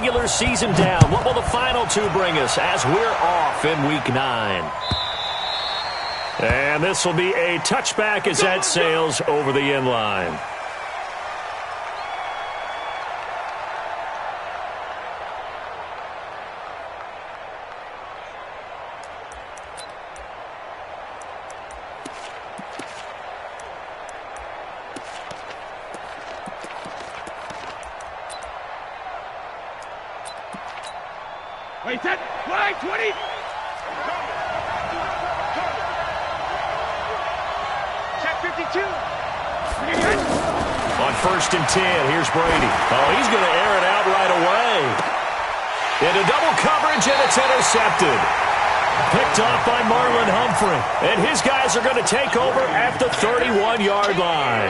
regular season down. What will the final two bring us as we're off in Week 9? And this will be a touchback as that sails over the end line. Wait, set, flag, 20. Check 52. On 1st and 10, here's Brady. Oh, he's going to air it out right away. Into double coverage, and it's intercepted. Picked off by Marlon Humphrey. And his guys are going to take over at the 31-yard line.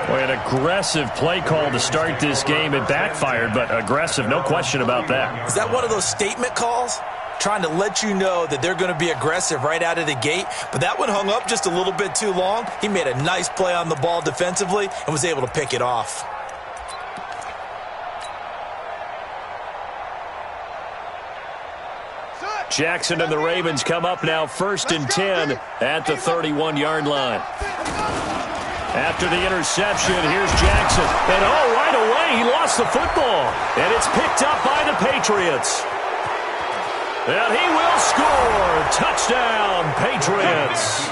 Boy, an aggressive play call to start this game. It backfired, but aggressive, no question about that. Is that one of those statement calls? Trying to let you know that they're going to be aggressive right out of the gate, but that one hung up just a little bit too long. He made a nice play on the ball defensively and was able to pick it off. Jackson and the Ravens come up now 1st and 10 at the 31-yard line. After the interception, here's Jackson. And right away, he lost the football. And it's picked up by the Patriots. And he will score. Touchdown, Patriots.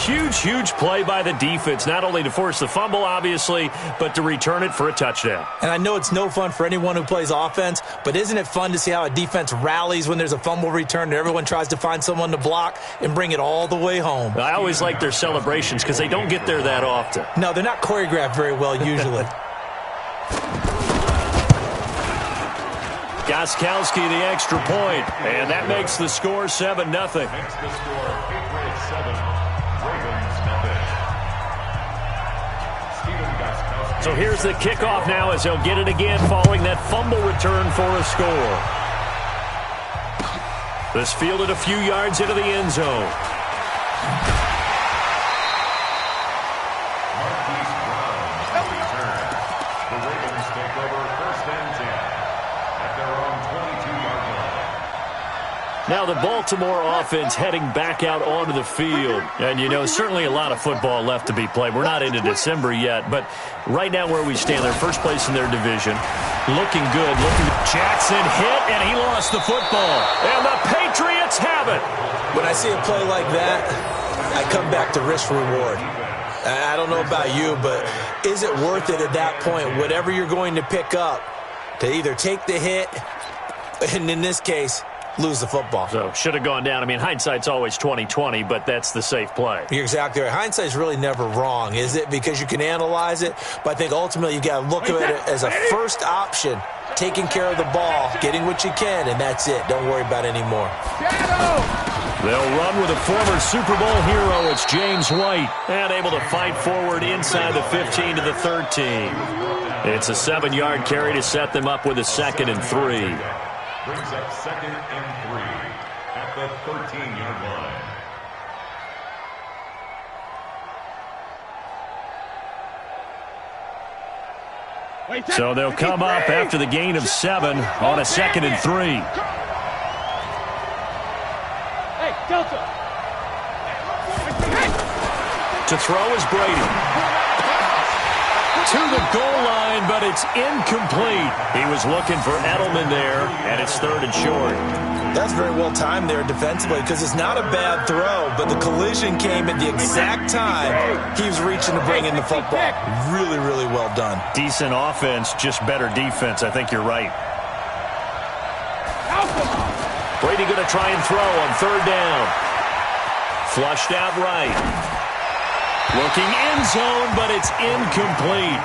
Huge, huge play by the defense, not only to force the fumble, obviously, but to return it for a touchdown. And I know it's no fun for anyone who plays offense, but isn't it fun to see how a defense rallies when there's a fumble return and everyone tries to find someone to block and bring it all the way home? I always like their celebrations because they don't get there that often. No, they're not choreographed very well usually. Gostkowski the extra point, and that makes the score 7-0. Makes the score Patriots 7, Ravens nothing. So here's the kickoff now as they'll get it again following that fumble return for a score. This fielded a few yards into the end zone. Now the Baltimore offense heading back out onto the field. And, you know, certainly a lot of football left to be played. We're not into December yet, but right now where we stand, they're first place in their division. Looking good. Jackson hit, and he lost the football. And the Patriots have it. When I see a play like that, I come back to risk-reward. I don't know about you, but is it worth it at that point, whatever you're going to pick up, to either take the hit, and in this case, lose the football? So, should have gone down. I mean, hindsight's always 20/20, but that's the safe play. You're exactly right. Hindsight's really never wrong, is it? Because you can analyze it, but I think ultimately you got to look at it as a first option, taking care of the ball, getting what you can, and that's it. Don't worry about it anymore. They'll run with a former Super Bowl hero. It's James White, and able to fight forward inside the 15 to the 13. It's a 7-yard carry to set them up with a 2nd and 3. Brings up 2nd and 3 at the 13-yard line. So they'll come up after the gain of 7 on a 2nd and 3. Hey, Delta. To throw is Brady. To the goal line, but it's incomplete. He was looking for Edelman there, and it's 3rd and short. That's very well timed there defensively because it's not a bad throw, but the collision came at the exact time he was reaching to bring in the football. Really, really well done. Decent offense, just better defense. I think you're right. Brady going to try and throw on 3rd down. Flushed out right. Looking end zone, but it's incomplete.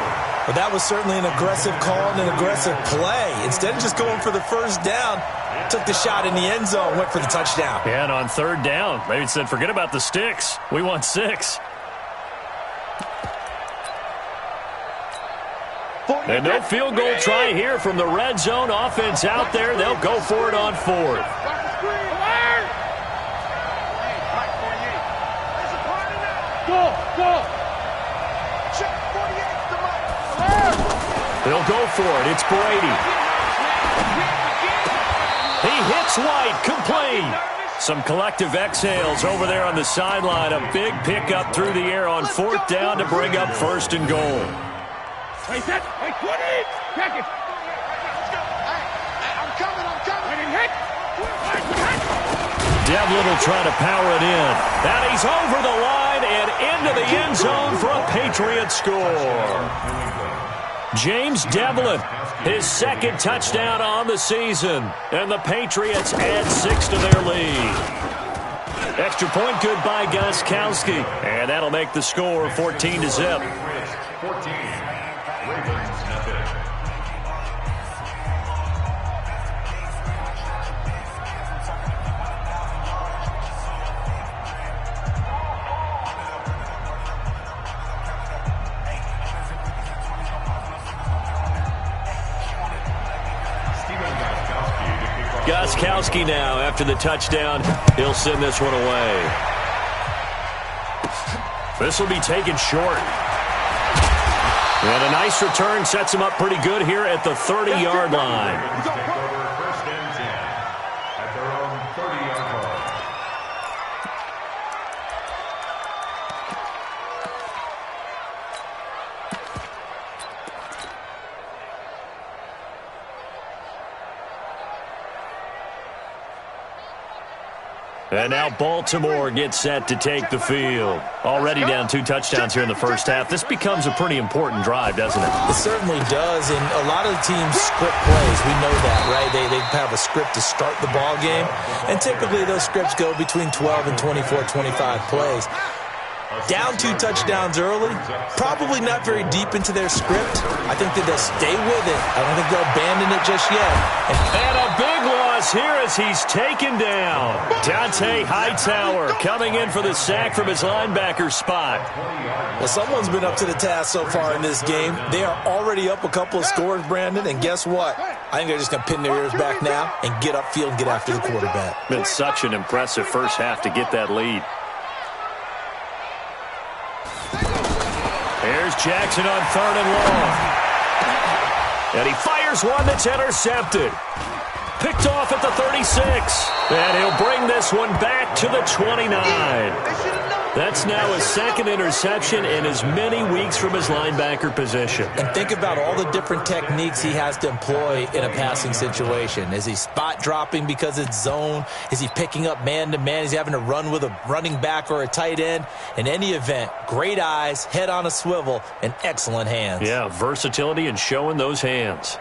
But that was certainly an aggressive call and an aggressive play. Instead of just going for the first down, took the shot in the end zone, went for the touchdown. Yeah, and on 3rd down, maybe it said, forget about the sticks. We want 6. And no field goal try here from the red zone. Offense out there. They'll go for it on 4th. He'll go for it. It's Brady. He hits White, complete. Some collective exhales over there on the sideline. A big pickup through the air on 4th down to bring up 1st and goal. Wait, set. Wait, 20. Check it. I'm coming. Wait, hit. Devlin will try to power it in. And he's over the line and into the end zone for a Patriot score. James Devlin, his 2nd touchdown on the season. And the Patriots add 6 to their lead. Extra point good by Gostkowski. And that'll make the score 14-0. 14. Ravens nothing. Gostkowski now after the touchdown. He'll send this one away. This will be taken short. And a nice return sets him up pretty good here at the 30-yard line. Take over 1st and 10 at their own 30-yard line. And now Baltimore gets set to take the field. Already down 2 touchdowns here in the first half. This becomes a pretty important drive, doesn't it? It certainly does, and a lot of the teams script plays. We know that, right? They have a script to start the ball game, and typically those scripts go between 12 and 24, 25 plays. Down 2 touchdowns early, probably not very deep into their script. I think that they'll stay with it. I don't think they'll abandon it just yet. And a big loss here as he's taken down. Dante Hightower coming in for the sack from his linebacker spot. Well, someone's been up to the task so far in this game. They are already up a couple of scores, Brandon, and guess what? I think they're just going to pin their ears back now and get upfield and get after the quarterback. Been such an impressive first half to get that lead. Here's Jackson on 3rd and long. And he fires one that's intercepted. Picked off at the 36. And he'll bring this one back to the 29. That's now his 2nd interception in as many weeks from his linebacker position. And think about all the different techniques he has to employ in a passing situation. Is he spot dropping because it's zone? Is he picking up man-to-man? Is he having to run with a running back or a tight end? In any event, great eyes, head on a swivel, and excellent hands. Yeah, versatility and showing those hands.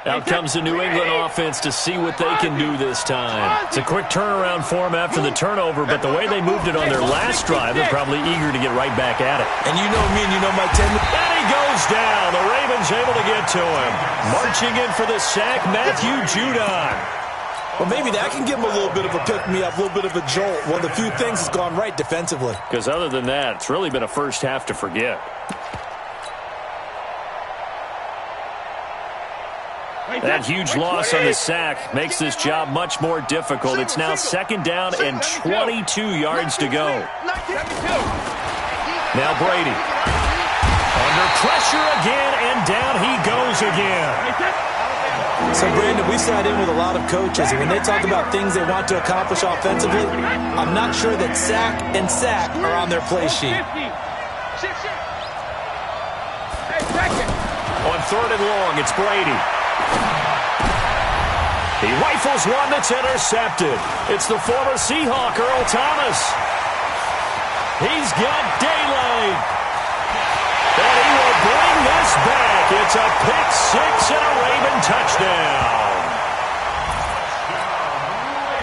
Out comes the New England offense to see what they can do this time. It's a quick turnaround for them after the turnover, but the way they moved it on their last drive, they're probably eager to get right back at it. And you know me and you know my tendency. And he goes down. The Ravens able to get to him. Marching in for the sack, Matthew Judon. Well, maybe that can give him a little bit of a pick-me-up, a little bit of a jolt. One of the few things that's gone right defensively. Because other than that, it's really been a first half to forget. That huge loss on the sack makes this job much more difficult. It's now 2nd down and 22 yards to go. Now Brady. Under pressure again, and down he goes again. So, Brandon, we sat in with a lot of coaches, and when they talk about things they want to accomplish offensively, I'm not sure that sack and sack are on their play sheet. On 3rd and long, it's Brady. He rifles one that's intercepted. It's the former Seahawk, Earl Thomas. He's got daylight. And he will bring this back. It's a pick 6 and a Raven touchdown.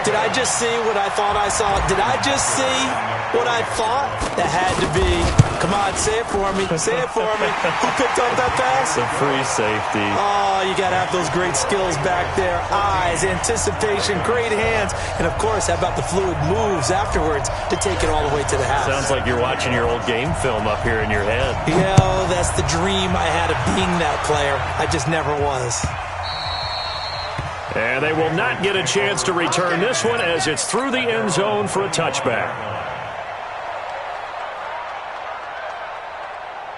Did I just see what I thought I saw? Did I just see what I thought? That had to be. Come on, say it for me. Say it for me. Who picked up that pass? The free safety. Oh, you got to have those great skills back there. Eyes, anticipation, great hands. And, of course, how about the fluid moves afterwards to take it all the way to the house? Sounds like you're watching your old game film up here in your head. Yeah, that's the dream I had of being that player. I just never was. And they will not get a chance to return this one as it's through the end zone for a touchback.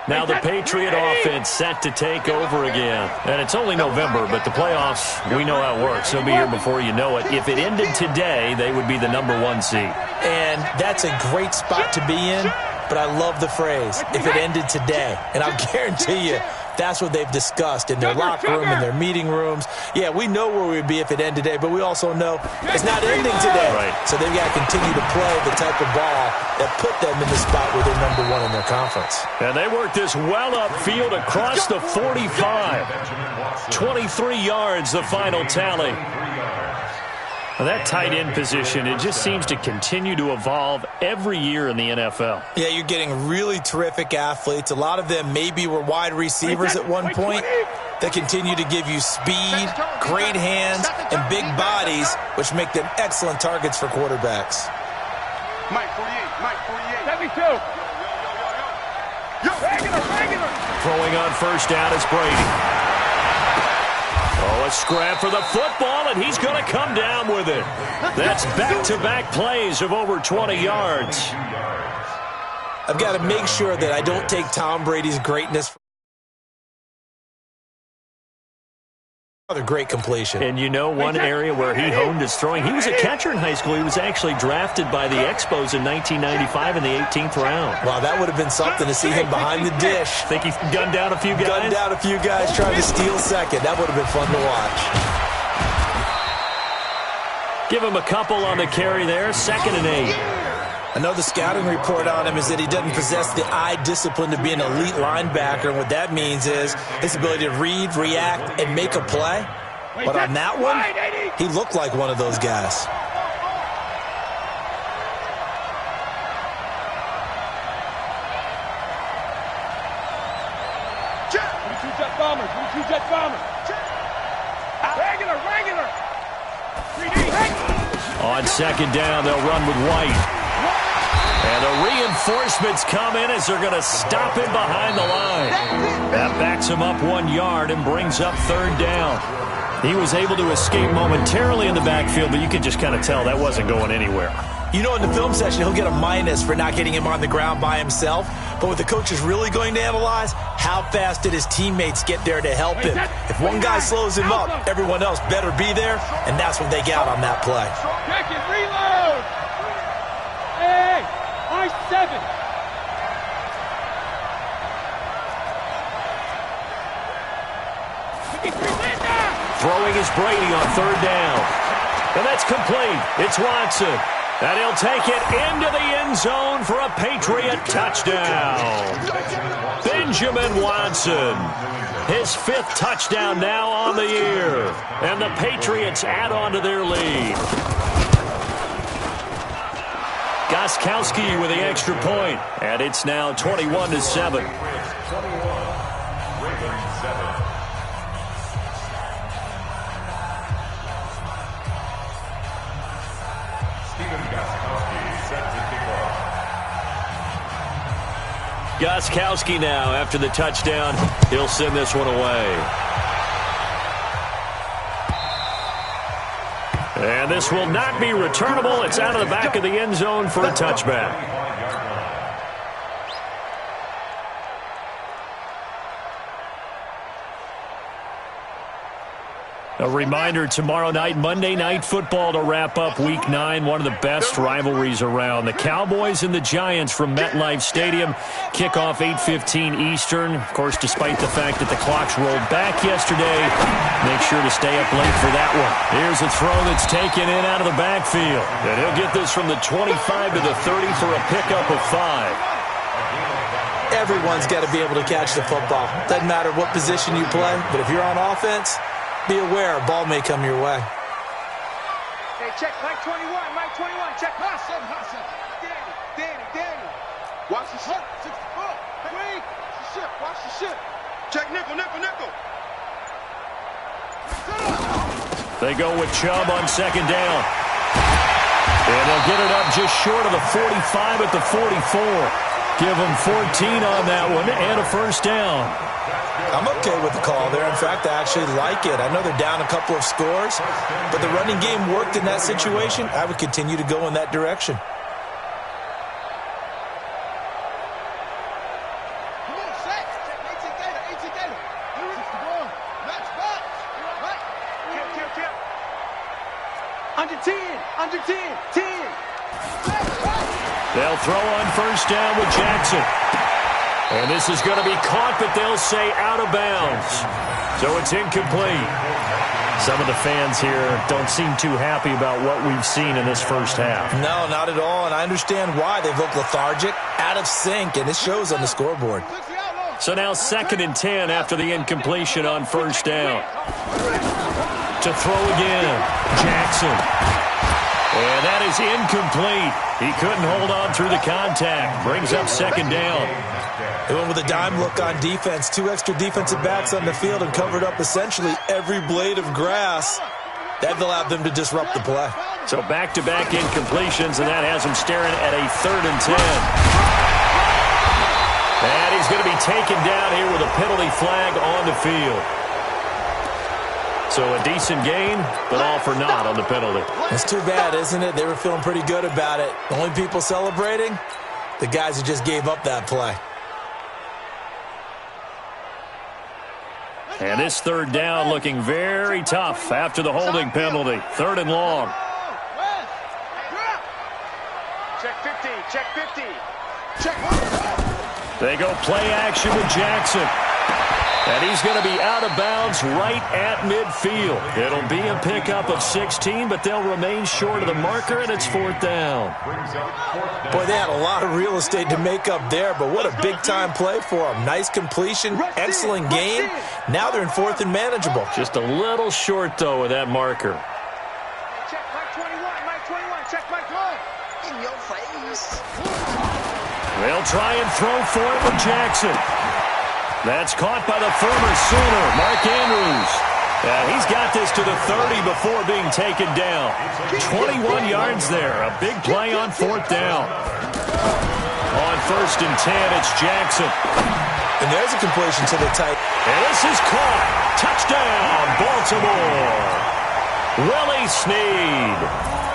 Now the Patriot offense set to take over again. And it's only November, but the playoffs, we know how it works. They'll be here before you know it. If it ended today, they would be the #1 seed. And that's a great spot to be in, but I love the phrase, if it ended today. And I'll guarantee you, that's what they've discussed in their locker room, in their meeting rooms. Yeah, we know where we would be if it ended today, but we also know it's not ending today. Right. So they've got to continue to play the type of ball that put them in the spot where they're #1 in their conference. And they work this well upfield across the 45. 23 yards, the final tally. Well, that tight end position, it just seems to continue to evolve every year in the NFL. Yeah, you're getting really terrific athletes. A lot of them maybe were wide receivers at one point that continue to give you speed, great hands, and big bodies, which make them excellent targets for quarterbacks. Mike 48, Mike 48. 72. Regular. Throwing on first down is Brady. Oh, a scrap for the football, and he's going to come down with it. That's back-to-back plays of over 20 yards. I've got to make sure that I don't take Tom Brady's greatness for another great completion. And you know one area where he honed his throwing? He was a catcher in high school. He was actually drafted by the Expos in 1995 in the 18th round. Wow, that would have been something to see him behind the dish. Think he gunned down a few guys? Gunned down a few guys trying to steal second. That would have been fun to watch. Give him a couple on the carry there. 2nd and 8. Another scouting report on him is that he doesn't possess the eye discipline to be an elite linebacker. And what that means is his ability to read, react, and make a play. But on that one, he looked like one of those guys. Jet bomber. Regular. 3D. On 2nd down, they'll run with White. And the reinforcements come in as they're going to stop him behind the line. That backs him up 1 yard and brings up 3rd down. He was able to escape momentarily in the backfield, but you could just kind of tell that wasn't going anywhere. You know, in the film session, he'll get a minus for not getting him on the ground by himself. But what the coach is really going to analyze, how fast did his teammates get there to help him? If one guy slows him up, everyone else better be there, and that's what they got on that play. Check it, reload. Hey, I-7. Throwing is Brady on 3rd down. And that's complete. It's Watson. And he'll take it into the end zone for a Patriot touchdown. Benjamin Watson. His 5th touchdown now on the year. And the Patriots add on to their lead. Gostkowski with the extra point. And it's now 21-7. Gostkowski now after the touchdown. He'll send this one away. And this will not be returnable. It's out of the back of the end zone for a touchback. A reminder, tomorrow night, Monday Night Football to wrap up Week 9, one of the best rivalries around. The Cowboys and the Giants from MetLife Stadium. Kickoff 8:15 Eastern. Of course, despite the fact that the clocks rolled back yesterday, make sure to stay up late for that one. Here's a throw that's taken in out of the backfield. And he'll get this from the 25 to the 30 for a pickup of 5. Everyone's got to be able to catch the football. Doesn't matter what position you play, but if you're on offense, be aware a ball may come your way. Hey, check Mike 21, check Hassan. Danny. Watch the ship, 64. Wait, watch the ship. Check nickel. They go with Chubb on 2nd down. And they'll get it up just short of the 45 at the 44. Give them 14 on that one and a 1st down. I'm okay with the call there. In fact, I actually like it. I know they're down a couple of scores, but the running game worked in that situation. I would continue to go in that direction. Come on, say Under 10, under 10, 10. They'll throw on first down with Jackson. And this is going to be caught, but they'll say out of bounds. So it's incomplete. Some of the fans here don't seem too happy about what we've seen in this first half. No, not at all, and I understand why. They've looked lethargic, out of sync, and it shows on the scoreboard. So now 2nd and 10 after the incompletion on first down. To throw again, Jackson. And that is incomplete. He couldn't hold on through the contact. Brings up 2nd down. They went with a dime look on defense. 2 extra defensive backs on the field and covered up essentially every blade of grass. That allowed them to disrupt the play. So back-to-back incompletions, and that has him staring at a 3rd and 10. And he's going to be taken down here with a penalty flag on the field. So a decent gain, but all for naught on the penalty. It's too bad, isn't it? They were feeling pretty good about it. The only people celebrating, the guys who just gave up that play. And this 3rd down looking very tough after the holding penalty. 3rd and long. Check 50, check 50. Check. They go play action with Jackson. And he's going to be out of bounds right at midfield. It'll be a pickup of 16, but they'll remain short of the marker, and it's 4th down. Boy, they had a lot of real estate to make up there, but what a big-time play for them. Nice completion, excellent game. Now they're in 4th and manageable. Just a little short, though, with that marker. Check Mike 21, check Mike 1. In your face. They'll try and throw for it with Jackson. That's caught by the former Sooner, Mark Andrews. He's got this to the 30 before being taken down. 21 yards there. A big play on 4th down. On 1st and 10, it's Jackson. And there's a completion to the tight. And this is caught. Touchdown, Baltimore. Willie Snead.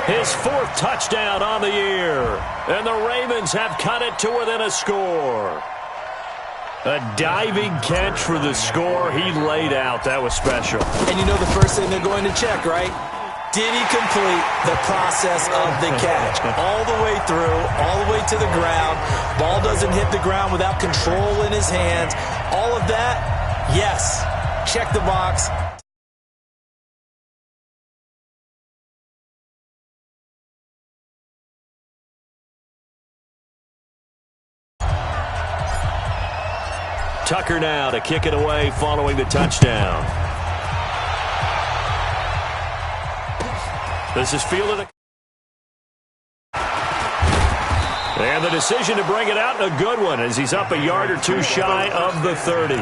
His 4th touchdown on the year. And the Ravens have cut it to within a score. A diving catch for the score. He laid out. That was special. And you know the first thing they're going to check, right? Did he complete the process of the catch? All the way through, all the way to the ground. Ball doesn't hit the ground without control in his hands. All of that, yes. Check the box. Tucker now to kick it away following the touchdown. This is fielded. And the decision to bring it out, a good one, as he's up a yard or two shy of the 30.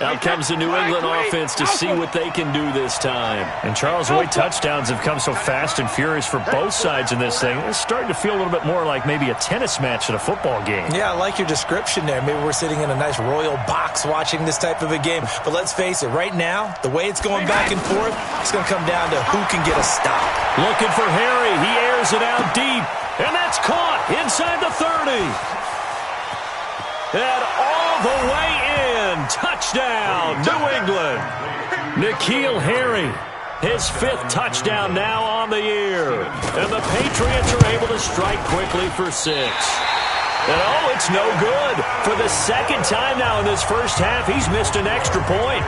Out comes the New England offense to see what they can do this time. And Charles, the way touchdowns have come so fast and furious for both sides in this thing, it's starting to feel a little bit more like maybe a tennis match at a football game. Yeah, I like your description there. Maybe we're sitting in a nice royal box watching this type of a game. But let's face it, right now, the way it's going back and forth, it's going to come down to who can get a stop. Looking for Harry. He airs it out deep. And that's caught inside the 30. And all the way in. Touchdown, New England. N'Keal Harry, his 5th touchdown now on the year. And the Patriots are able to strike quickly for 6. And oh, it's no good. For the 2nd time now in this first half, he's missed an extra point.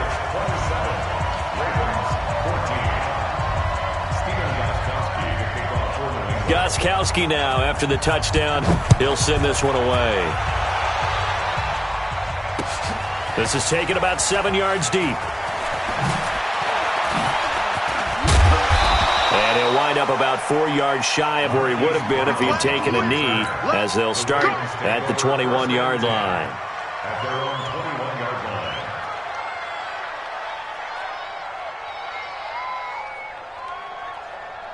Gostkowski now after the touchdown. He'll send this one away. This is taken about 7 yards deep. And he'll wind up about 4 yards shy of where he would have been if he had taken a knee, as they'll start at the 21-yard line. At their own 21-yard line.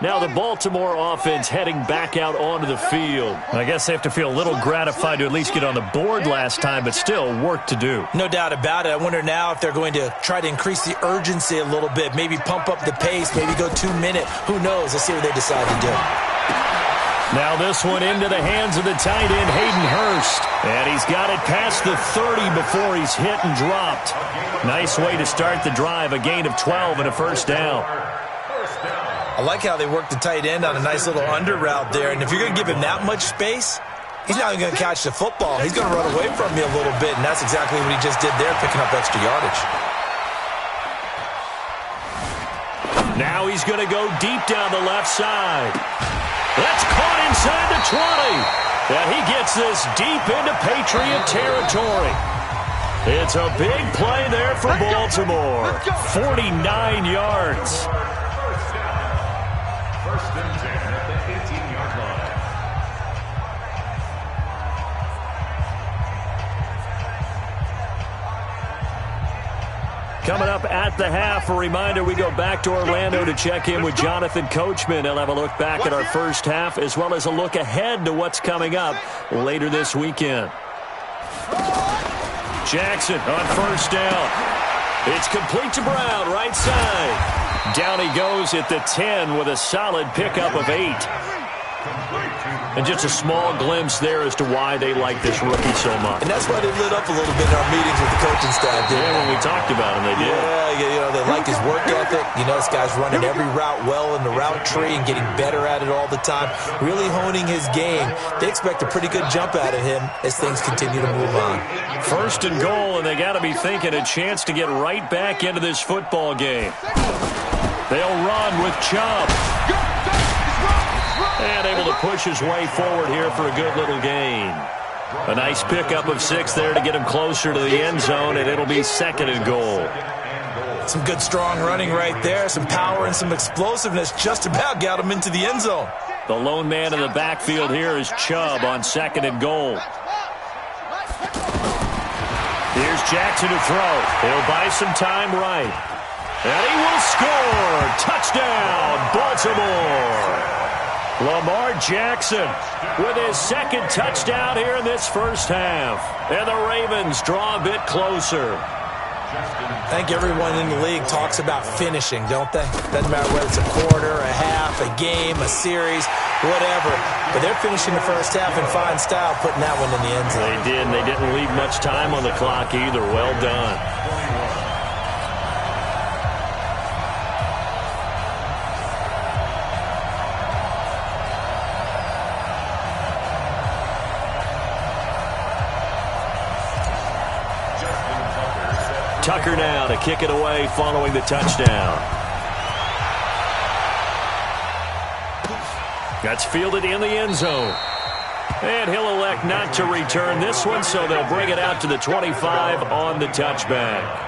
Now the Baltimore offense heading back out onto the field. I guess they have to feel a little gratified to at least get on the board last time, but still work to do. No doubt about it. I wonder now if they're going to try to increase the urgency a little bit, maybe pump up the pace, maybe go 2 minute. Who knows? Let's see what they decide to do. Now this one into the hands of the tight end, Hayden Hurst. And he's got it past the 30 before he's hit and dropped. Nice way to start the drive, a gain of 12 and a first down. I like how they work the tight end on a nice little under route there. And if you're going to give him that much space, he's not even going to catch the football. He's going to run away from you a little bit, and that's exactly what he just did there, picking up extra yardage. Now he's going to go deep down the left side. That's caught inside the 20. And he gets this deep into Patriot territory. It's a big play there for Baltimore. 49 yards. First and 10 at the 18-yard line. Coming up at the half, a reminder, we go back to Orlando to check in with Jonathan Coachman. He'll have a look back at our first half as well as a look ahead to what's coming up later this weekend. Jackson on first down. It's complete to Brown, right side. Down he goes at the 10 with a solid pickup of 8. And just a small glimpse there as to why they like this rookie so much. And that's why they lit up a little bit in our meetings with the coaching staff. Yeah, when we talked about him, they did. Yeah, they like his work ethic. You know, this guy's running every route well in the route tree and getting better at it all the time, really honing his game. They expect a pretty good jump out of him as things continue to move on. First and goal, and they got to be thinking a chance to get right back into this football game. They'll run with Chubb. And able to push his way forward here for a good little gain. A nice pickup of 6 there to get him closer to the end zone, and it'll be second and goal. Some good strong running right there, some power and some explosiveness just about got him into the end zone. The lone man in the backfield here is Chubb on second and goal. Here's Jackson to throw. He'll buy some time right. And he will score. Touchdown, Baltimore. Lamar Jackson with his second touchdown here in this first half. And the Ravens draw a bit closer. I think everyone in the league talks about finishing, don't they? Doesn't matter whether it's a quarter, a half, a game, a series, whatever. But they're finishing the first half in fine style, putting that one in the end zone. They did, and they didn't leave much time on the clock either. Well done. Tucker now to kick it away following the touchdown. That's fielded in the end zone. And he'll elect not to return this one, so they'll bring it out to the 25 on the touchback.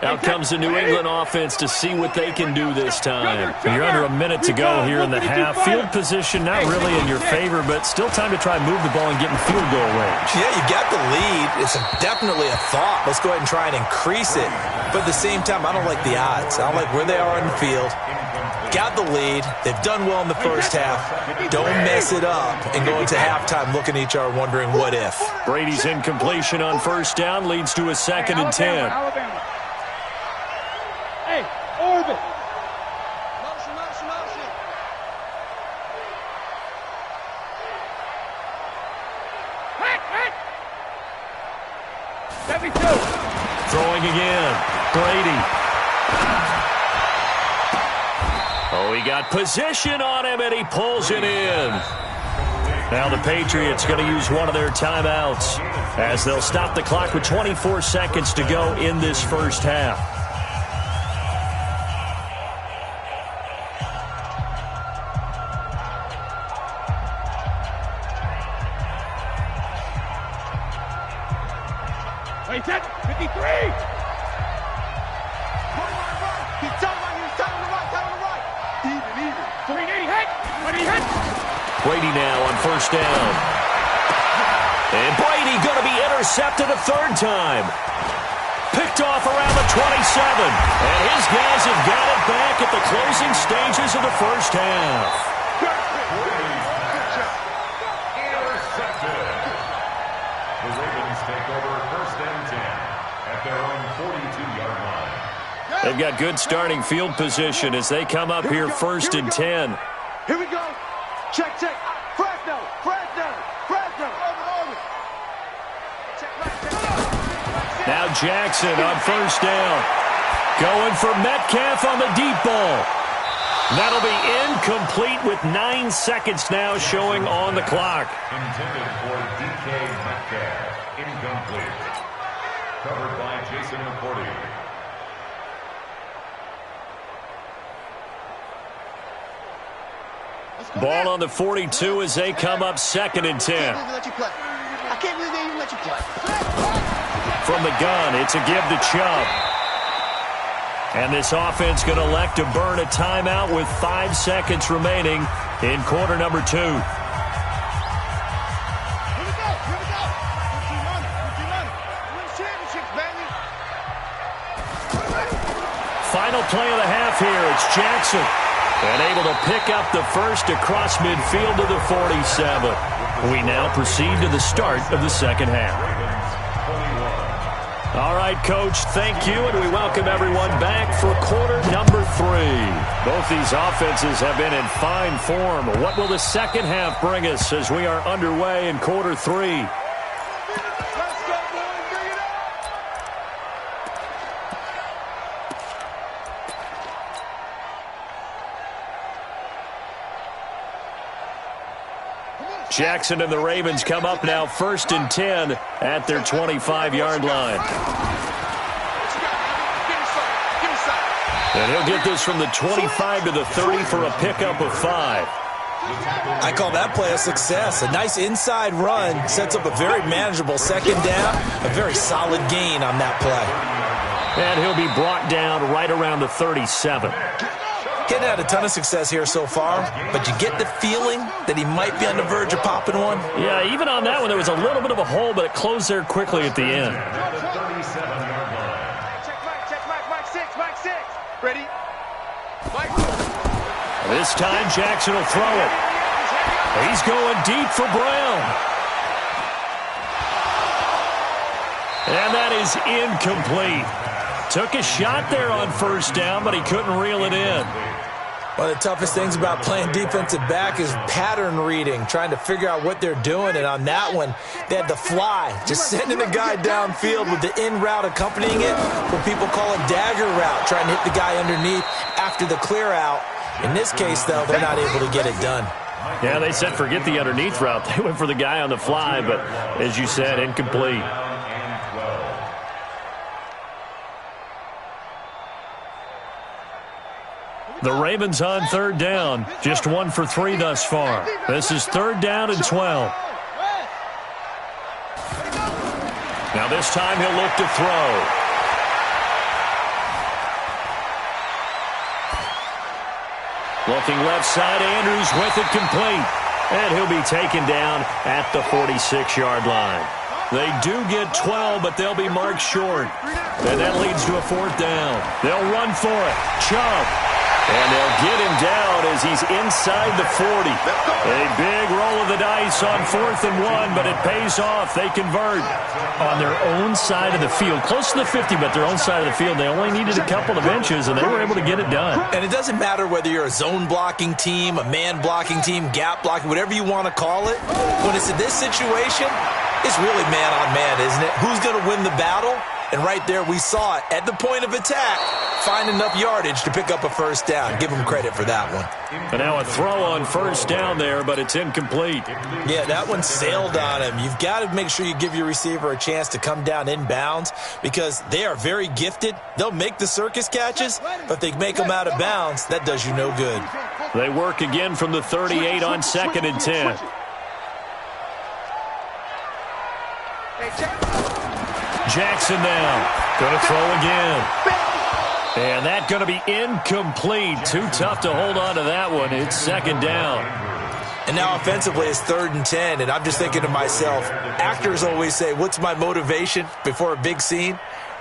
Out comes the New England offense to see what they can do this time. You're under a minute to go here in the half. Field position not really in your favor, but still time to try and move the ball and get in field goal range. Yeah, you got the lead. It's definitely a thought. Let's go ahead and try and increase it. But at the same time, I don't like the odds. I don't like where they are on the field. Got the lead. They've done well in the first half. Don't mess it up and go into halftime looking at each other wondering what if. Brady's incompletion on first down leads to a second and 10. Hey, orbit. Motion, motion, motion. Hit. 72. Throwing again. Brady. Oh, he got position on him, and he pulls it in. Now the Patriots going to use one of their timeouts as they'll stop the clock with 24 seconds to go in this first half. Wait, 53. He's telling the right. Even. 380 hit. When he hit. Brady now on first down. And Brady going to be intercepted a third time. picked off around the 27. And his guys have got it back at the closing stages of the first half. Intercepted. The Ravens take over first and 10 at their own 42-yard line. They've got good starting field position as they come up here first and 10. Here we go. Check. Fresno. Now Jackson on first down. Going for Metcalf on the deep ball. That'll be incomplete with 9 seconds now showing on the clock. Intended for DK Metcalf. Incomplete. Covered by Jason McCourty. Ball on the 42 as they come up second and 10. I can't believe they even let you play. From the gun, it's a give to Chubb. And this offense going to elect to burn a timeout with 5 seconds remaining in quarter number 2. Here we go. Win championships, baby. Final play of the half here. It's Jackson. And able to pick up the first across midfield to the 47. We now proceed to the start of the second half. All right, Coach, thank you, and we welcome everyone back for quarter number 3. Both these offenses have been in fine form. What will the second half bring us as we are underway in quarter 3? Jackson and the Ravens come up now first and 10 at their 25-yard line. And he'll get this from the 25 to the 30 for a pickup of 5. I call that play a success. A nice inside run sets up a very manageable second down. A very solid gain on that play. And he'll be brought down right around the 37. Getting had a ton of success here so far, but you get the feeling that he might be on the verge of popping one. Yeah, even on that one, there was a little bit of a hole, but it closed there quickly at the end. Check, Mike 6. Ready? Mike. This time, Jackson will throw it. He's going deep for Brown. And that is incomplete. Took a shot there on first down, but he couldn't reel it in. One of the toughest things about playing defensive back is pattern reading, trying to figure out what they're doing. And on that one, they had the fly, just sending the guy downfield with the in route accompanying it, what people call a dagger route, trying to hit the guy underneath after the clear out. In this case, though, they're not able to get it done. Yeah, they said forget the underneath route. They went for the guy on the fly, but as you said, incomplete. The Ravens on third down, just 1 for 3 thus far. This is third down and 12. Now this time he'll look to throw. Looking left side, Andrews with it complete. And he'll be taken down at the 46-yard line. They do get 12, but they'll be marked short. And that leads to a fourth down. They'll run for it. Chubb. And they'll get him down as he's inside the 40. A big roll of the dice on 4th and 1, but it pays off. They convert on their own side of the field. Close to the 50, but their own side of the field. They only needed a couple of inches, and they were able to get it done. And it doesn't matter whether you're a zone blocking team, a man blocking team, gap blocking, whatever you want to call it. When it's in this situation, it's really man on man, isn't it? Who's going to win the battle? And right there we saw it at the point of attack. Find enough yardage to pick up a first down. Give them credit for that one. And now a throw on first down there, but it's incomplete. Yeah, that one sailed on him. You've got to make sure you give your receiver a chance to come down inbounds because they are very gifted. They'll make the circus catches, but if they make them out of bounds, that does you no good. They work again from the 38 on 2nd and 10. Jackson now. Going to throw again. And that's going to be incomplete. Too tough to hold on to that one. It's second down. And now offensively it's 3rd and 10. And I'm just thinking to myself, actors always say, what's my motivation before a big scene?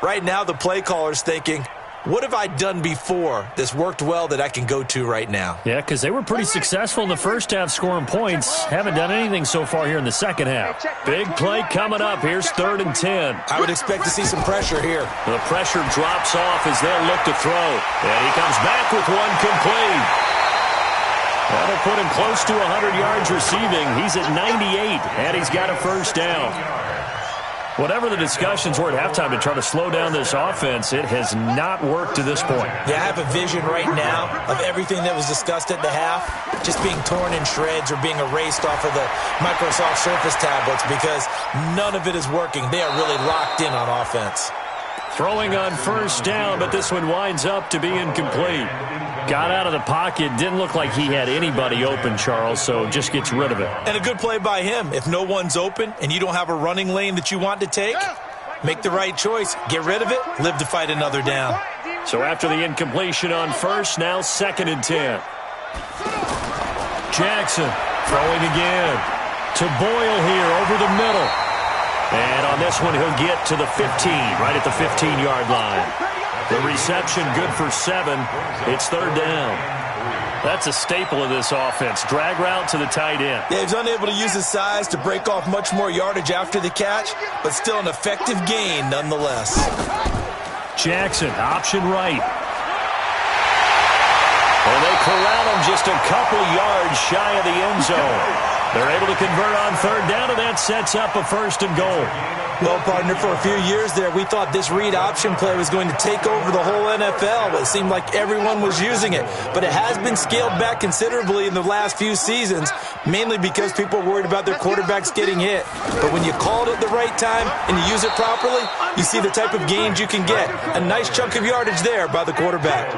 Right now, the play caller's thinking, what have I done before that's worked well that I can go to right now? Yeah, because they were pretty successful in the first half scoring points. Haven't done anything so far here in the second half. Big play coming up. Here's 3rd and 10. I would expect to see some pressure here. The pressure drops off as they'll look to throw. And he comes back with one complete. That'll put him close to 100 yards receiving. He's at 98, and he's got a first down. Whatever the discussions were at halftime to try to slow down this offense, it has not worked to this point. Yeah, I have a vision right now of everything that was discussed at the half just being torn in shreds or being erased off of the Microsoft Surface tablets because none of it is working. They are really locked in on offense. Throwing on first down, but this one winds up to be incomplete. Got out of the pocket. Didn't look like he had anybody open, Charles, so just gets rid of it. And a good play by him. If no one's open and you don't have a running lane that you want to take, make the right choice. Get rid of it. Live to fight another down. So after the incompletion on first, now 2nd and 10. Jackson throwing again to Boyle here over the middle. And on this one, he'll get to the 15, right at the 15-yard line. The reception good for 7. It's 3rd down. That's a staple of this offense. Drag route to the tight end. Yeah, he's unable to use his size to break off much more yardage after the catch, but still an effective gain nonetheless. Jackson, option right. And they corral him just a couple yards shy of the end zone. They're able to convert on 3rd down, and that sets up a 1st and goal. Well, partner, for a few years there, we thought this read option play was going to take over the whole NFL. It seemed like everyone was using it. But it has been scaled back considerably in the last few seasons, mainly because people are worried about their quarterbacks getting hit. But when you call it at the right time and you use it properly, you see the type of gains you can get. A nice chunk of yardage there by the quarterback.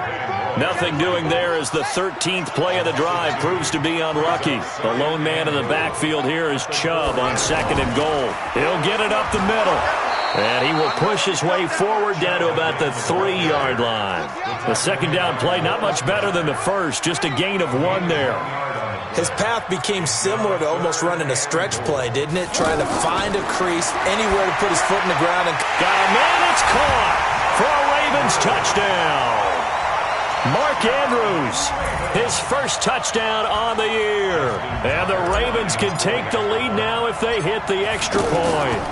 Nothing doing there as the 13th play of the drive proves to be unlucky. The lone man in the backfield here is Chubb on 2nd and goal. He'll get it up the middle. And he will push his way forward down to about the 3-yard line. The 2nd down play, not much better than the first, just a gain of 1 there. His path became similar to almost running a stretch play, didn't it? Trying to find a crease, anywhere to put his foot in the ground. And got a man, it's caught for a Ravens touchdown. Mark Andrews, his first touchdown on the year. And the Ravens can take the lead now if they hit the extra point.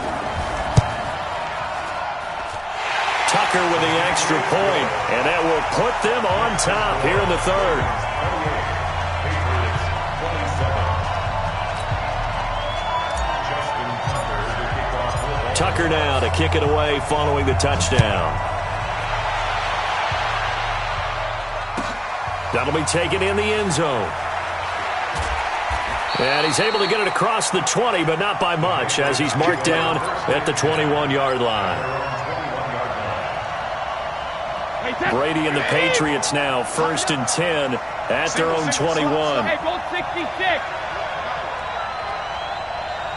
Tucker with the extra point, and that will put them on top here in the 3rd. Tucker now to kick it away following the touchdown. That'll be taken in the end zone. And he's able to get it across the 20, but not by much, as he's marked down at the 21-yard line. Brady and the Patriots now 1st and 10 at their own 21. Hey, goal 66.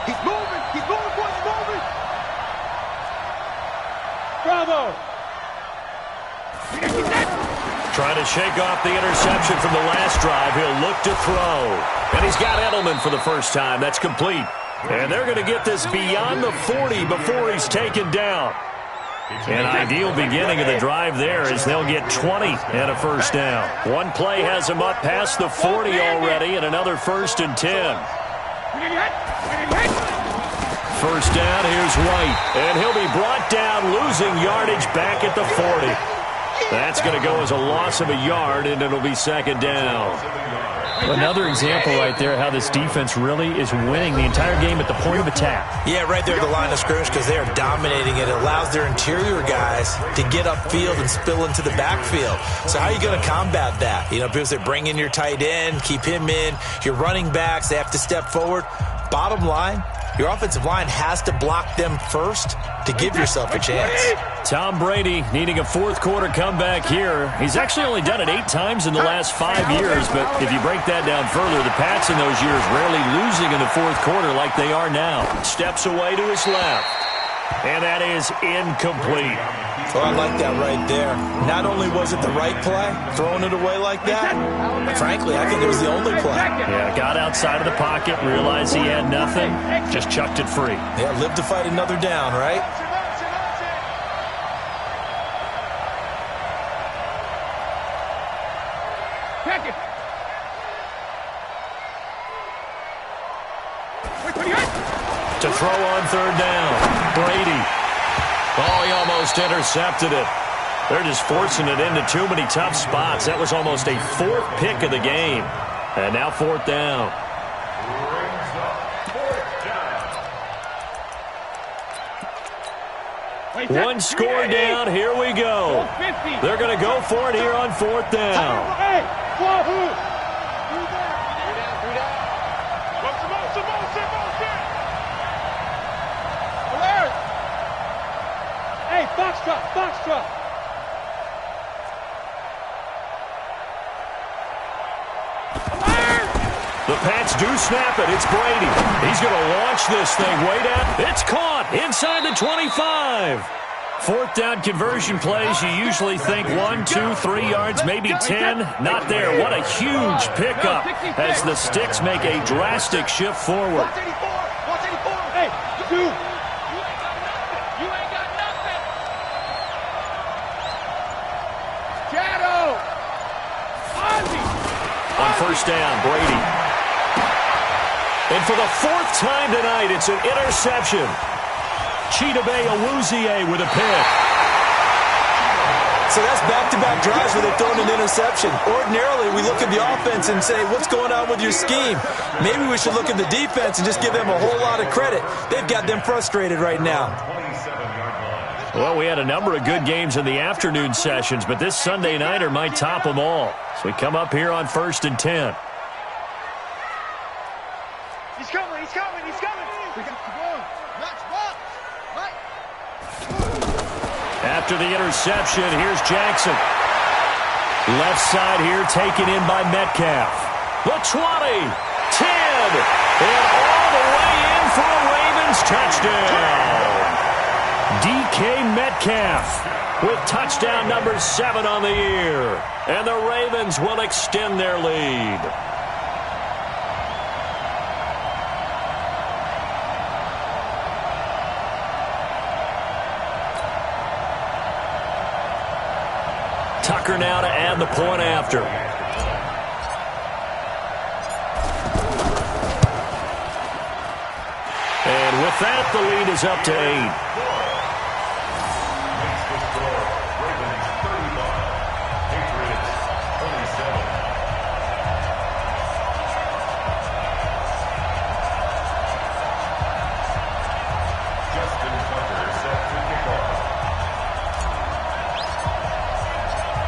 He's moving. He's moving, boys. He's moving. Bravo. Trying to shake off the interception from the last drive. He'll look to throw. And he's got Edelman for the first time. That's complete. And they're going to get this beyond the 40 before he's taken down. An ideal beginning of the drive there as they'll get 20 and a first down. One play has him up past the 40 already, and another 1st and 10. First down, here's White. And he'll be brought down, losing yardage back at the 40. That's going to go as a loss of a yard, and it'll be 2nd down. Another example right there how this defense really is winning the entire game at the point of attack. Yeah, right there at the line of scrimmage because they are dominating it. It allows their interior guys to get upfield and spill into the backfield. So how are you going to combat that? You know, people say bring in your tight end, keep him in. Your running backs, they have to step forward. Bottom line, your offensive line has to block them first to give yourself a chance. Tom Brady needing a 4th quarter comeback here. He's actually only done it 8 times in the last 5 years, but if you break that down further, the Pats in those years rarely losing in the 4th quarter like they are now. Steps away to his left, and that is incomplete. Oh, I like that right there. Not only was it the right play, throwing it away like that, frankly, I think it was the only play. Yeah, got outside of the pocket, realized he had nothing, just chucked it free. Yeah, live to fight another down, right? To throw on third down. Brady. Oh, he almost intercepted it. They're just forcing it into too many tough spots. That was almost a fourth pick of the game. And now fourth down. One score down. Here we go. They're going to go for it here on fourth down. Hey, Foxtrot. The Pats do snap it. It's Brady. He's going to launch this thing way down. It's caught inside the 25. Fourth down conversion plays, you usually think 1, 2, 3 yards, maybe 10. Not there. What a huge pickup as the Sticks make a drastic shift forward. Hey, dude. On first down, Brady. And for the fourth time tonight, it's an interception. Chidobe Awuzie with a pick. So that's back-to-back drives where they've thrown an interception. Ordinarily, we look at the offense and say, what's going on with your scheme? Maybe we should look at the defense and just give them a whole lot of credit. They've got them frustrated right now. Well, we had a number of good games in the afternoon sessions, but this Sunday nighter might top them all. So we come up here on 1st and 10. He's coming. After the interception, here's Jackson. Left side here taken in by Metcalf. The 20, 10, and all the way in for a Ravens touchdown. DK Metcalf with touchdown number 7 on the year. And the Ravens will extend their lead. Tucker now to add the point after. And with that, the lead is up to 8.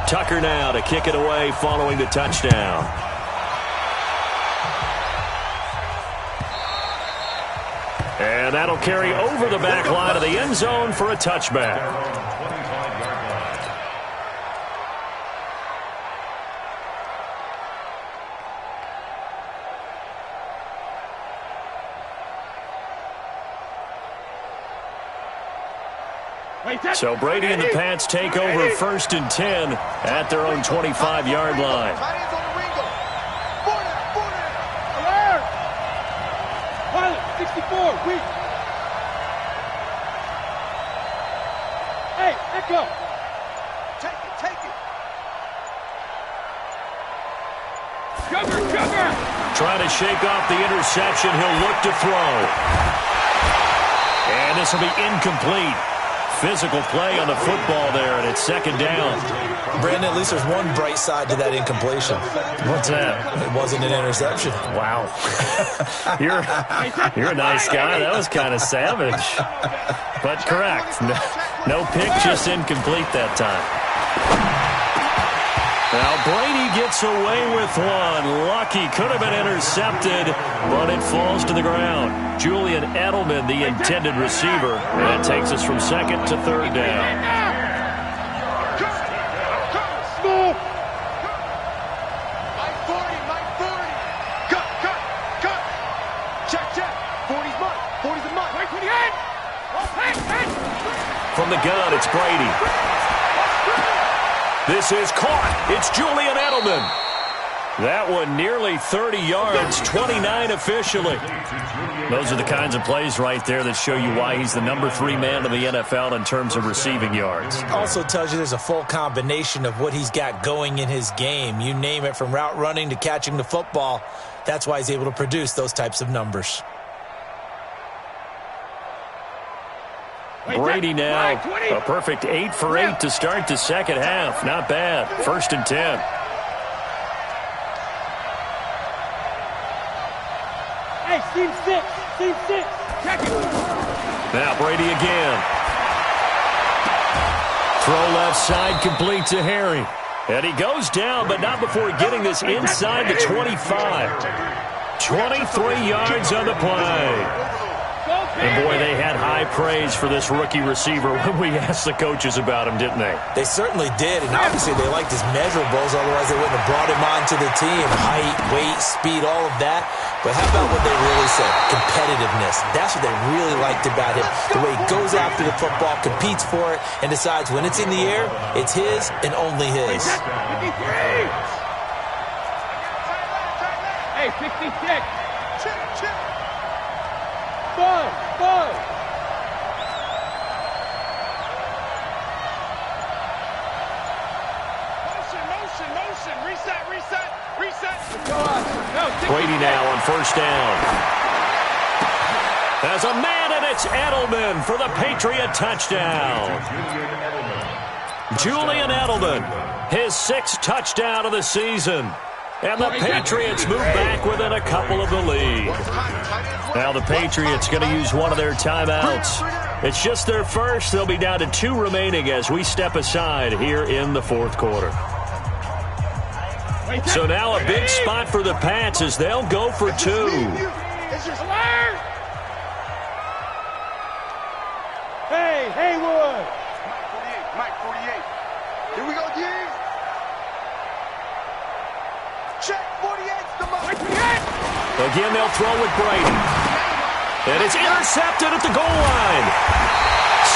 Tucker now to kick it away following the touchdown. And that'll carry over the back line of the end zone for a touchback. So Brady and the Pats take over 1st and 10 at their own 25-yard line. Pilot, 64, weak. Hey, Echo. Take it. Sugar. Trying to shake off the interception. He'll look to throw. And this will be incomplete. Physical play on the football there, and it's 2nd down. Brandon, at least there's one bright side to that incompletion. What's that? It wasn't an interception. Wow. You're a nice guy. That was kind of savage. But correct. No pick, just incomplete that time. Now Brady gets away with one. Lucky, could have been intercepted, but it falls to the ground. Julian Edelman, the intended receiver. And that takes us from 2nd to 3rd down. Mike 40. Cut. Check. 40's mine. 40's a mine. 28. From the gun, it's Brady. This is caught. It's Julian Edelman. That one nearly 30 yards, 29 officially. Those are the kinds of plays right there that show you why he's the number 3 man in the NFL in terms of receiving yards. Also tells you there's a full combination of what he's got going in his game. You name it, from route running to catching the football. That's why he's able to produce those types of numbers. Brady now, a perfect 8 for 8 to start the second half. Not bad. 1st and 10. Hey, team 6. Team 6. Check it. Now Brady again. Throw left side complete to Harry. And he goes down, but not before getting this inside the 25. 23 yards on the play. And, boy, they had high praise for this rookie receiver when we asked the coaches about him, didn't they? They certainly did, and obviously they liked his measurables. Otherwise, they wouldn't have brought him onto the team. Height, weight, speed, all of that. But how about what they really said? Competitiveness. That's what they really liked about him. The way he goes after the football, competes for it, and decides when it's in the air, it's his and only his. Hey, 66. Chip. 5. Motion. Reset. Brady now on 1st down. There's a man, and it's Edelman for the Patriot touchdown. Julian Edelman, his 6th touchdown of the season. And the Patriots move back within a couple of the lead. Now the Patriots going to use one of their timeouts. It's just their first. They'll be down to 2 remaining as we step aside here in the 4th quarter. So now a big spot for the Pats as they'll go for 2. Hey, Haywood. Mike 48. Here we go, James. Check 48's the mark. Again, they'll throw with Brady. And it's intercepted at the goal line.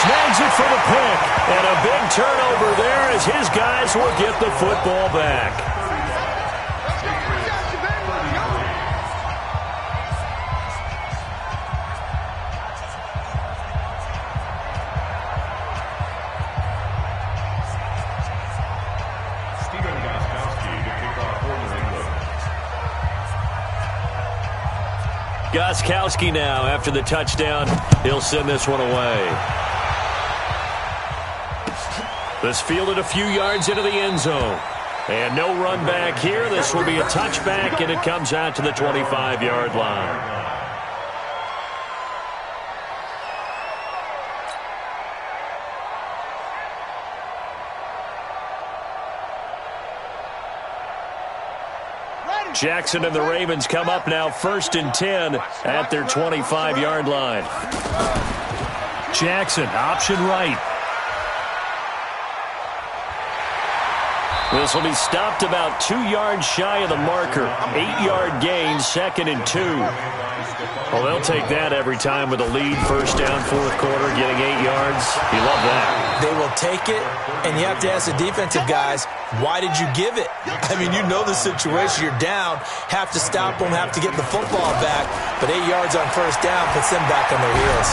Snags it for the pick. And a big turnover there as his guys will get the football back. Gostkowski now after the touchdown. He'll send this one away. This fielded a few yards into the end zone. And no run back here. This will be a touchback, and it comes out to the 25-yard line. Jackson and the Ravens come up now 1st and 10 at their 25-yard line. Jackson, option right. This will be stopped about 2 yards shy of the marker. 8-yard gain, 2nd and 2. Well, they'll take that every time with a lead. 1st down, 4th quarter, getting 8 yards. You love that. They will take it, and you have to ask the defensive guys, why did you give it? I mean, you know the situation. You're down, have to stop them, have to get the football back, but 8 yards on 1st down puts them back on their heels.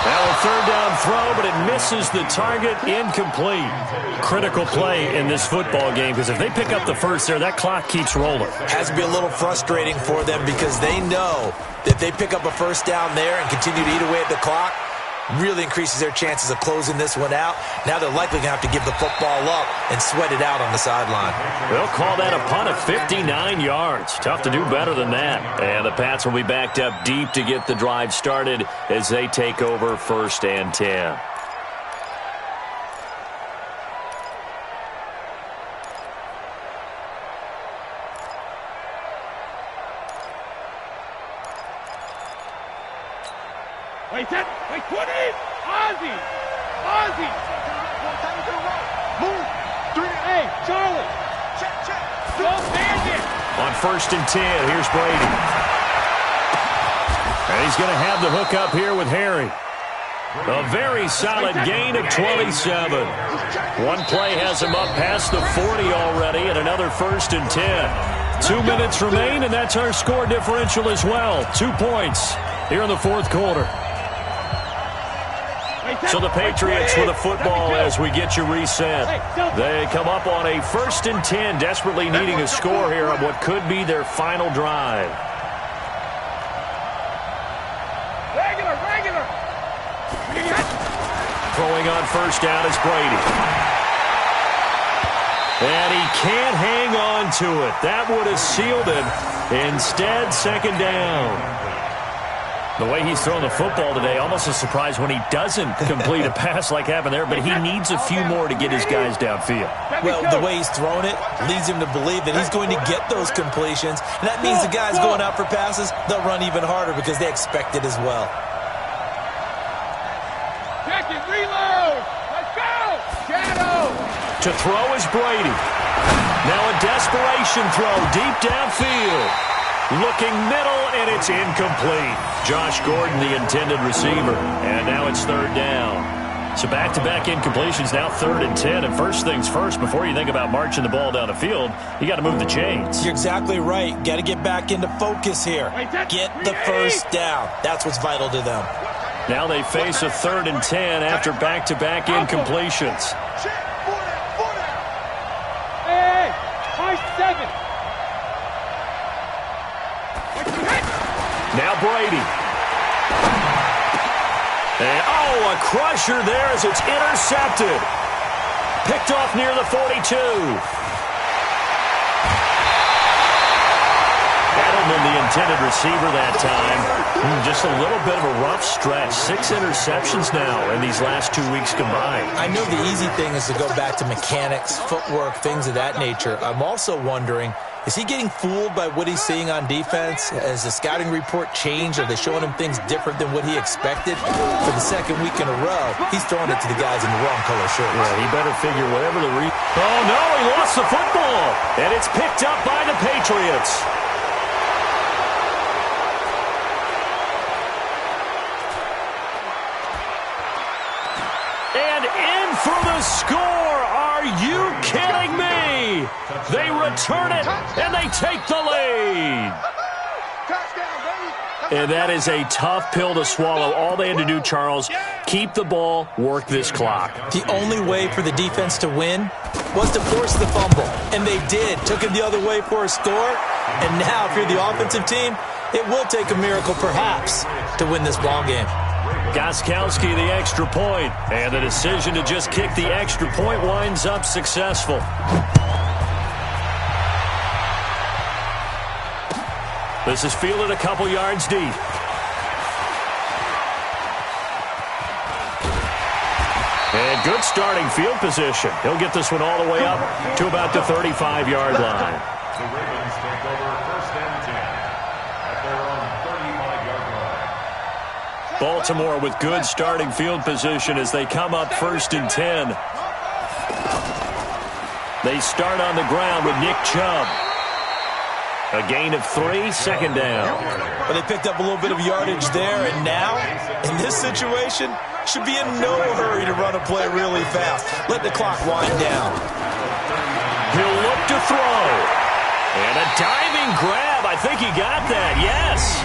Now a 3rd down throw, but it misses the target. Incomplete. Critical play in this football game, because if they pick up the first there, that clock keeps rolling. Has to be a little frustrating for them because they know that they pick up a 1st down there and continue to eat away at the clock, really increases their chances of closing this one out. Now they're likely going to have to give the football up and sweat it out on the sideline. They'll call that a punt of 59 yards. Tough to do better than that. And the Pats will be backed up deep to get the drive started as they take over 1st and 10. Wait, 20! Ozzy! Move! 3. Hey, Charlie! Check. Don't stand it! On 1st and 10, here's Brady. And he's going to have the hook up here with Harry. A very solid gain of 27. One play has him up past the 40 already, and another 1st and 10. 2 minutes remain, and that's our score differential as well. 2 points here in the 4th quarter. So the Patriots with the football as we get you reset. They come up on a 1st and 10, desperately needing a score here on what could be their final drive. Regular! Throwing on first down is Brady. And he can't hang on to it. That would have sealed it. Instead, second down. The way he's throwing the football today, almost a surprise when he doesn't complete a pass like happened there, but he needs a few more to get his guys downfield. Well, the way he's throwing it leads him to believe that he's going to get those completions, and that means the guys going out for passes, they'll run even harder because they expect it as well. Check it, reload! Let's go! Shadow! To throw is Brady. Now a desperation throw deep downfield. Looking middle, and it's incomplete. Josh Gordon, the intended receiver. And now it's third down. So back-to-back incompletions, now 3rd and 10. And first things first, before you think about marching the ball down the field, you got to move the chains. You're exactly right. Got to get back into focus here. Get the first down. That's what's vital to them. Now they face a 3rd and 10 after back-to-back incompletions. Hey, high 7. Now Brady. And, a crusher there as it's intercepted. Picked off near the 42. Edelman, the intended receiver that time. Just a little bit of a rough stretch. 6 interceptions now in these last 2 weeks combined. I know the easy thing is to go back to mechanics, footwork, things of that nature. I'm also wondering, is he getting fooled by what he's seeing on defense? Has the scouting report changed? Are they showing him things different than what he expected? For the second week in a row, he's throwing it to the guys in the wrong color shirts. Yeah, he better figure whatever the Oh, no, he lost the football. And it's picked up by the Patriots. And in for the score. Are you kidding me? They return it, and they take the lead. And that is a tough pill to swallow. All they had to do, Charles, keep the ball, work this clock. The only way for the defense to win was to force the fumble. And they did. Took it the other way for a score. And now, if you're the offensive team, it will take a miracle, perhaps, to win this ball game. Gostkowski, the extra point. And the decision to just kick the extra point winds up successful. This is fielded a couple yards deep. And good starting field position. He'll get this one all the way up to about the 35-yard line. The Ravens take over 1st and 10 at their own 35-yard line. Baltimore with good starting field position as they come up 1st and 10. They start on the ground with Nick Chubb. A gain of 3, second down. Well, they picked up a little bit of yardage there, and now, in this situation, should be in no hurry to run a play really fast. Let the clock wind down. He'll look to throw. And a diving grab. I think he got that, yes.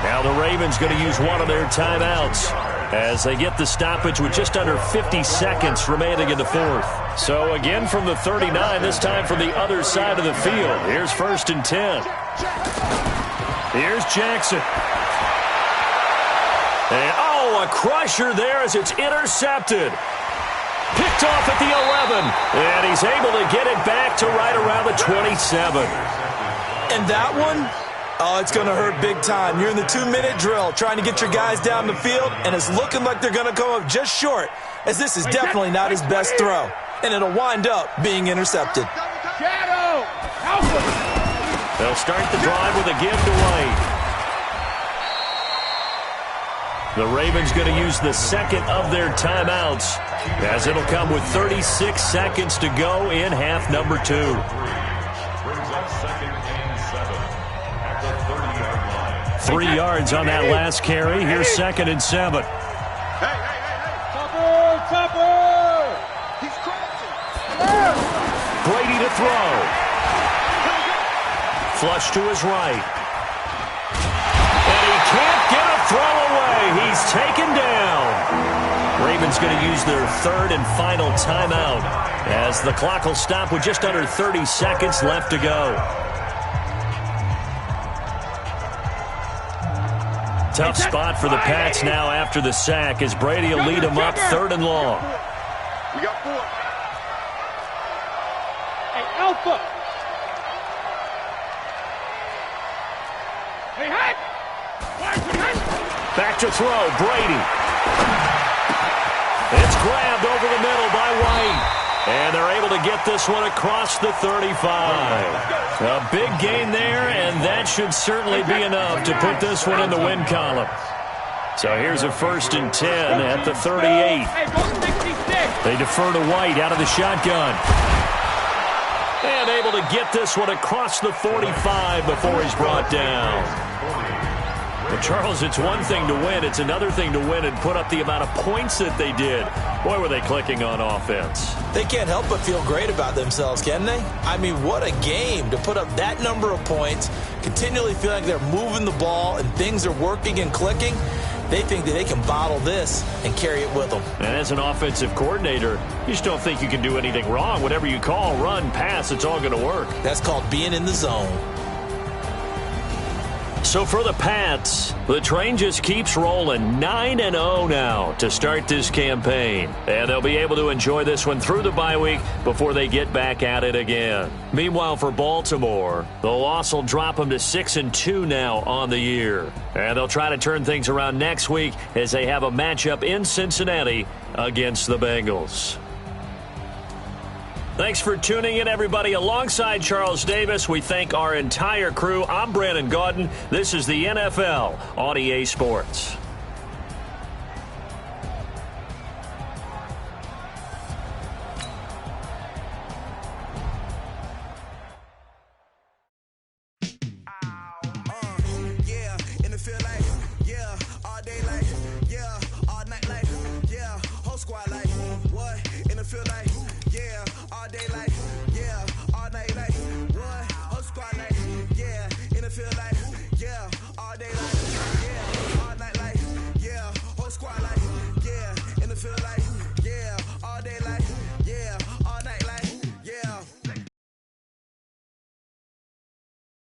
Now the Ravens going to use one of their timeouts as they get the stoppage with just under 50 seconds remaining in the 4th. So again from the 39, this time from the other side of the field. Here's 1st and 10. Here's Jackson. And, a crusher there as it's intercepted. Picked off at the 11. And he's able to get it back to right around the 27. And that one, it's going to hurt big time. You're in the 2-minute drill trying to get your guys down the field, and it's looking like they're going to come up just short, as this is definitely not his best throw. And it'll wind up being intercepted. Shadow! Help him! They'll start the drive with a give to White. The Ravens going to use the second of their timeouts, as it'll come with 36 seconds to go in half number 2. Brings up 2nd and 7 at the 30-yard line. 3 yards on that last carry. Here's 2nd and 7. Hey! Topper! He's crossing! Brady to throw. Flush to his right. And he can't get a throw away. He's taken down. Ravens going to use their 3rd and final timeout as the clock will stop with just under 30 seconds left to go. Tough spot for the Pats now after the sack as Brady will lead them up 3rd and long. We got 4. Hey, Alpha. Hey, Hank. Back to throw, Brady. It's grabbed over the middle by White. And they're able to get this one across the 35. A big gain there, and that should certainly be enough to put this one in the win column. So here's a 1st and 10 at the 38. They defer to White out of the shotgun. And able to get this one across the 45 before he's brought down. Well, Charles, it's one thing to win. It's another thing to win and put up the amount of points that they did. Boy, were they clicking on offense. They can't help but feel great about themselves, can they? I mean, what a game to put up that number of points, continually feel like they're moving the ball and things are working and clicking. They think that they can bottle this and carry it with them. And as an offensive coordinator, you just don't think you can do anything wrong. Whatever you call, run, pass, it's all going to work. That's called being in the zone. So for the Pats, the train just keeps rolling 9-0 now to start this campaign. And they'll be able to enjoy this one through the bye week before they get back at it again. Meanwhile, for Baltimore, the loss will drop them to 6-2 now on the year. And they'll try to turn things around next week as they have a matchup in Cincinnati against the Bengals. Thanks for tuning in, everybody. Alongside Charles Davis, we thank our entire crew. I'm Brandon Gaudin. This is the NFL on EA Sports.